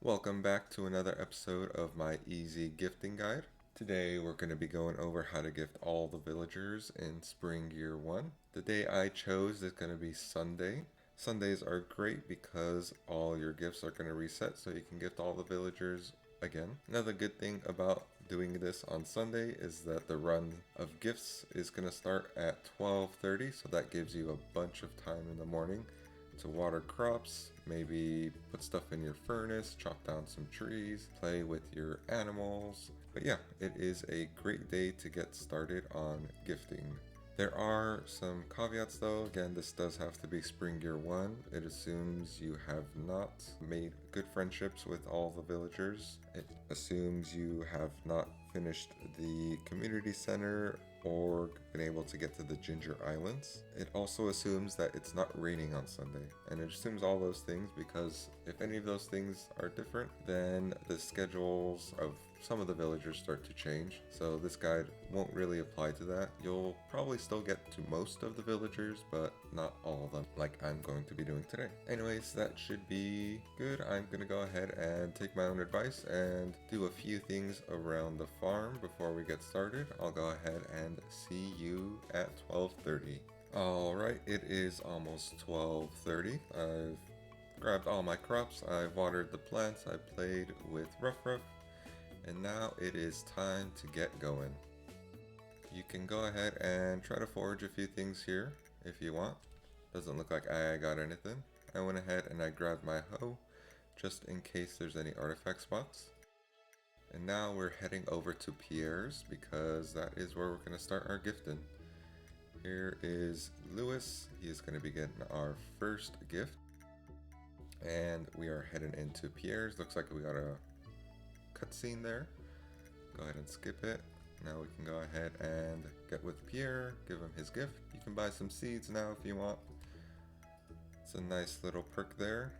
Welcome back to another episode of my easy gifting guide. Today we're going to be going over how to gift all the villagers in Spring Year 1. The day I chose is going to be Sunday. Sundays are great because all your gifts are going to reset so you can gift all the villagers again. Another good thing about doing this on Sunday is that the run of gifts is going to start at 12:30, so that gives you a bunch of time in the morning to water crops, maybe put stuff in your furnace, chop down some trees, play with your animals. But yeah, it is a great day to get started on gifting. There are some caveats though. Again, this does have to be Spring Year 1. It assumes you have not made good friendships with all the villagers. It assumes you have not finished the community center or been able to get to the Ginger Islands. It also assumes that it's not raining on Sunday. And it assumes all those things because if any of those things are different, then the schedules of some of the villagers start to change. So this guide won't really apply to that. You'll probably still get to most of the villagers, but not all of them, like I'm going to be doing today. Anyways, that should be good. I'm gonna go ahead and take my own advice and do a few things around the farm before we get started. I'll go ahead and see you at 12:30. Alright, it is almost 12:30. I've grabbed all my crops, I've watered the plants, I played with Ruff Ruff, and now it is time to get going. You can go ahead and try to forage a few things here if you want. Doesn't look like I got anything. I went ahead and I grabbed my hoe just in case there's any artifact spots. And now we're heading over to Pierre's because that is where we're going to start our gifting. Here is Lewis. He is going to be getting our first gift. And we are heading into Pierre's. Looks like we got a cutscene there. Go ahead and skip it. Now we can go ahead and get with Pierre, give him his gift. You can buy some seeds now if you want. It's a nice little perk there.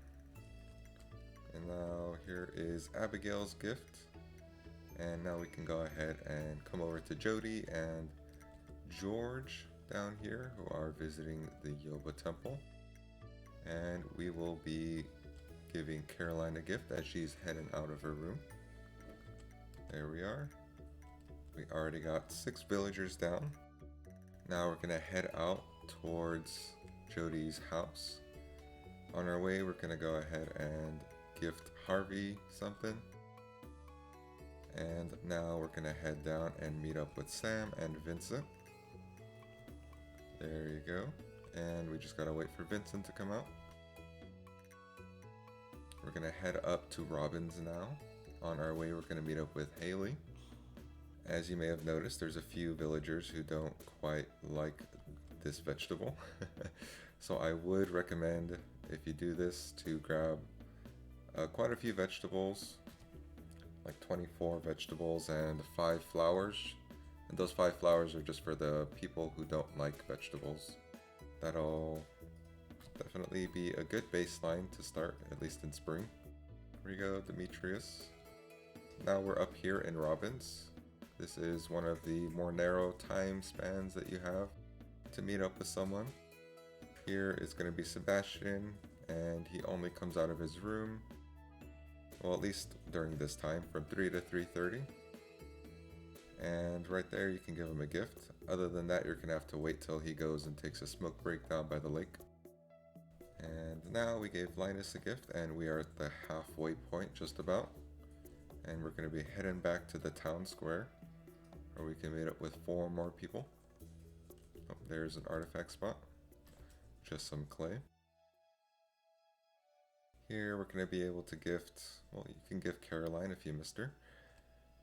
And now here is Abigail's gift. And now we can go ahead and come over to Jody and George down here who are visiting the Yoba Temple. And we will be giving Caroline a gift as she's heading out of her room. There we are. We already got 6 villagers down. Now we're gonna head out towards Jody's house. On our way, we're gonna go ahead and gift Harvey something. And now we're gonna head down and meet up with Sam and Vincent. There you go. And we just gotta wait for Vincent to come out. We're gonna head up to Robin's now. On our way, we're gonna meet up with Haley. As you may have noticed, there's a few villagers who don't quite like this vegetable. So I would recommend, if you do this, to grab quite a few vegetables, like 24 vegetables and 5 flowers. And those 5 flowers are just for the people who don't like vegetables. That'll definitely be a good baseline to start, at least in spring. Here we go, Demetrius. Now we're up here in Robin's. This is one of the more narrow time spans that you have to meet up with someone. Here is going to be Sebastian, and he only comes out of his room, well, at least during this time, from 3 to 3:30. And right there you can give him a gift. Other than that, you're going to have to wait till he goes and takes a smoke break down by the lake. And now we gave Linus a gift, and we are at the halfway point just about. And we're going to be heading back to the town square, where we can meet up with 4 more people. Oh, there's an artifact spot. Just some clay. Here we're going to be able to gift, well, you can gift Caroline if you missed her.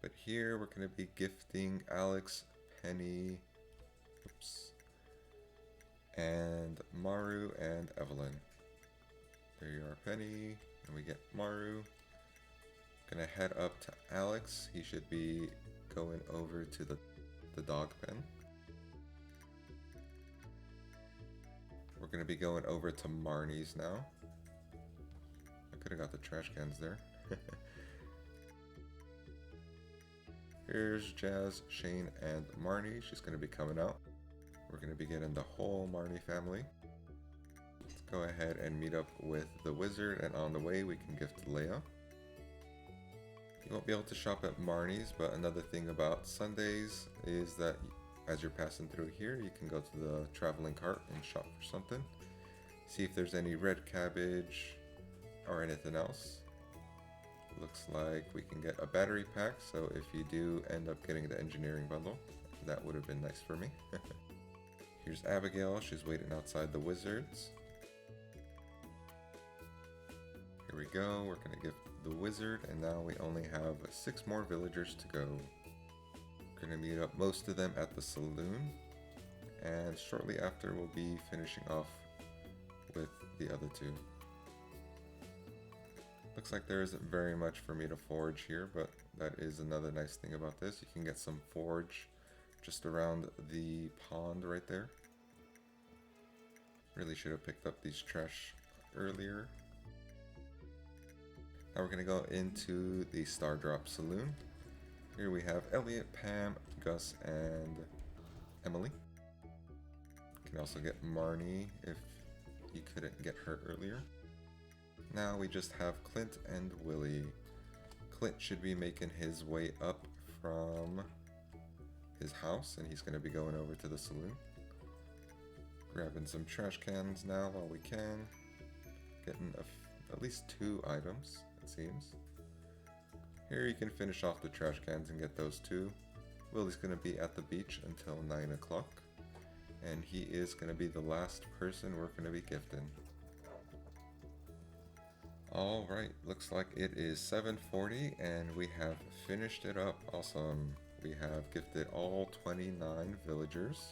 But here we're going to be gifting Alex, Penny, and Maru and Evelyn. There you are, Penny, and we get Maru. Gonna head up to Alex. He should be going over to the dog pen. We're gonna be going over to Marnie's now. I could have got the trash cans there. Here's Jazz, Shane, and Marnie. She's gonna be coming out. We're gonna be getting the whole Marnie family. Let's go ahead and meet up with the wizard, and on the way we can gift Leia. You won't be able to shop at Marnie's, but another thing about Sundays is that as you're passing through here, you can go to the traveling cart and shop for something. See if there's any red cabbage or anything else. Looks like we can get a battery pack, so if you do end up getting the engineering bundle, that would have been nice for me. Here's Abigail, she's waiting outside the Wizards. Here we go, we're gonna gift the wizard, and now we only have 6 more villagers to go. We're gonna meet up most of them at the saloon, and shortly after we'll be finishing off with the other 2. Looks like there isn't very much for me to forage here, but that is another nice thing about this. You can get some forage just around the pond right there. Really should have picked up these trash earlier. Now we're going to go into the Stardrop Saloon. Here we have Elliot, Pam, Gus, and Emily. You can also get Marnie if you couldn't get her earlier. Now we just have Clint and Willie. Clint should be making his way up from his house, and he's going to be going over to the saloon. Grabbing some trash cans now while we can. Getting at least 2 items, it seems. Here you can finish off the trash cans and get those 2. Willie's going to be at the beach until 9 o'clock. And he is going to be the last person we're going to be gifting. Alright, looks like it is 7:40 and we have finished it up. Awesome. We have gifted all 29 villagers.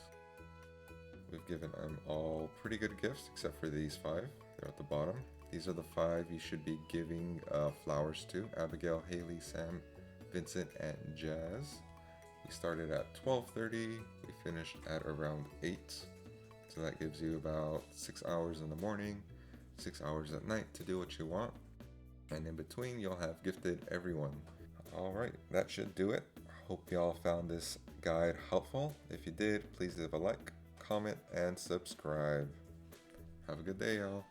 We've given them all pretty good gifts except for these 5. They're at the bottom. These are the 5 you should be giving flowers to. Abigail, Haley, Sam, Vincent, and Jazz. We started at 12:30. We finished at around 8. So that gives you about 6 hours in the morning, 6 hours at night to do what you want. And in between, you'll have gifted everyone. Alright, that should do it. Hope y'all found this guide helpful. If you did, please leave a like, comment, and subscribe. Have a good day, y'all.